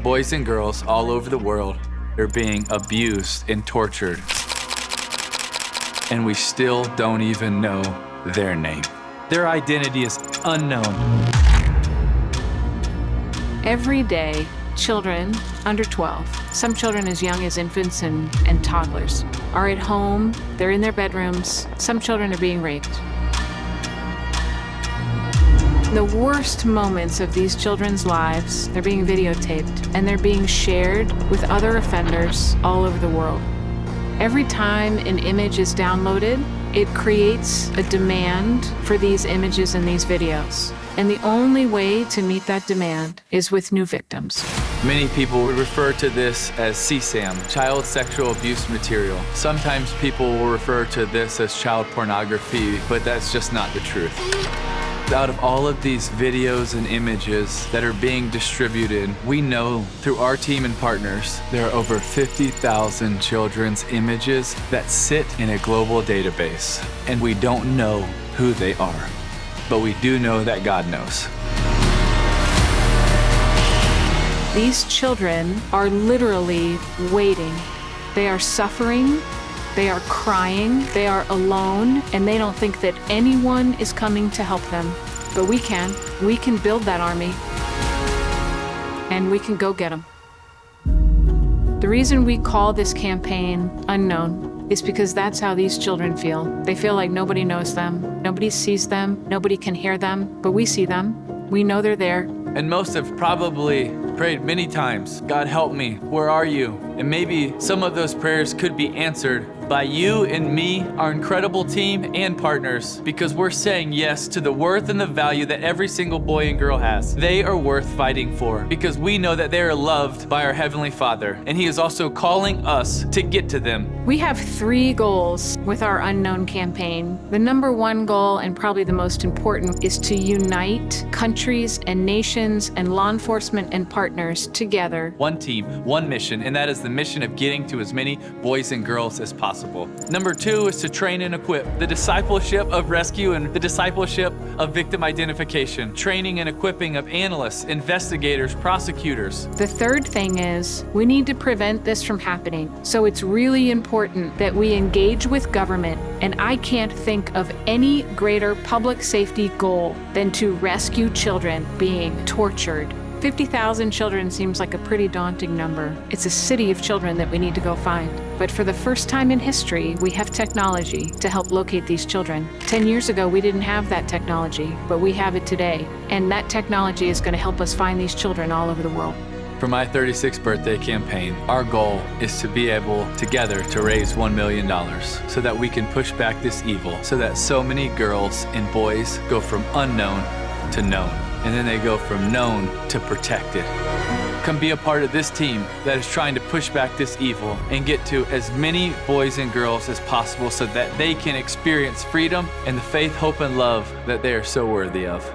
Boys and girls all over the world are being abused and tortured, and we still don't even know their name. Their identity is unknown. Every day, children under 12, some children as young as infants and toddlers, are at home, they're in their bedrooms, some children are being raped. The worst moments of these children's lives, they're being videotaped and they're being shared with other offenders all over the world. Every time an image is downloaded, it creates a demand for these images and these videos. And the only way to meet that demand is with new victims. Many people would refer to this as CSAM, child sexual abuse material. Sometimes people will refer to this as child pornography, but that's just not the truth. Out of all of these videos and images that are being distributed, we know through our team and partners, there are over 50,000 children's images that sit in a global database, and we don't know who they are, but we do know that God knows. These children are literally waiting. They are suffering. They are crying, they are alone, and they don't think that anyone is coming to help them. But we can. We can build that army, and we can go get them. The reason we call this campaign Unknown is because that's how these children feel. They feel like nobody knows them, nobody sees them, nobody can hear them, but we see them. We know they're there. And most have probably prayed many times, God help me, where are you? And maybe some of those prayers could be answered by you and me, our incredible team and partners, because we're saying yes to the worth and the value that every single boy and girl has. They are worth fighting for because we know that they are loved by our Heavenly Father, and He is also calling us to get to them. We have 3 goals with our Unknown campaign. The number 1 goal, and probably the most important, is to unite countries and nations and law enforcement and partners together. One team, one mission, and that is the mission of getting to as many boys and girls as possible. Number 2 is to train and equip the discipleship of rescue and the discipleship of victim identification, training and equipping of analysts, investigators, prosecutors. The 3rd thing is we need to prevent this from happening. So it's really important that we engage with government, and I can't think of any greater public safety goal than to rescue children being tortured. 50,000 children seems like a pretty daunting number. It's a city of children that we need to go find. But for the first time in history, we have technology to help locate these children. 10 years ago, we didn't have that technology, but we have it today. And that technology is going to help us find these children all over the world. For my 36th birthday campaign, our goal is to be able together to raise $1 million so that we can push back this evil, so that so many girls and boys go from unknown to known. And then they go from known to protected. Come be a part of this team that is trying to push back this evil and get to as many boys and girls as possible so that they can experience freedom and the faith, hope, and love that they are so worthy of.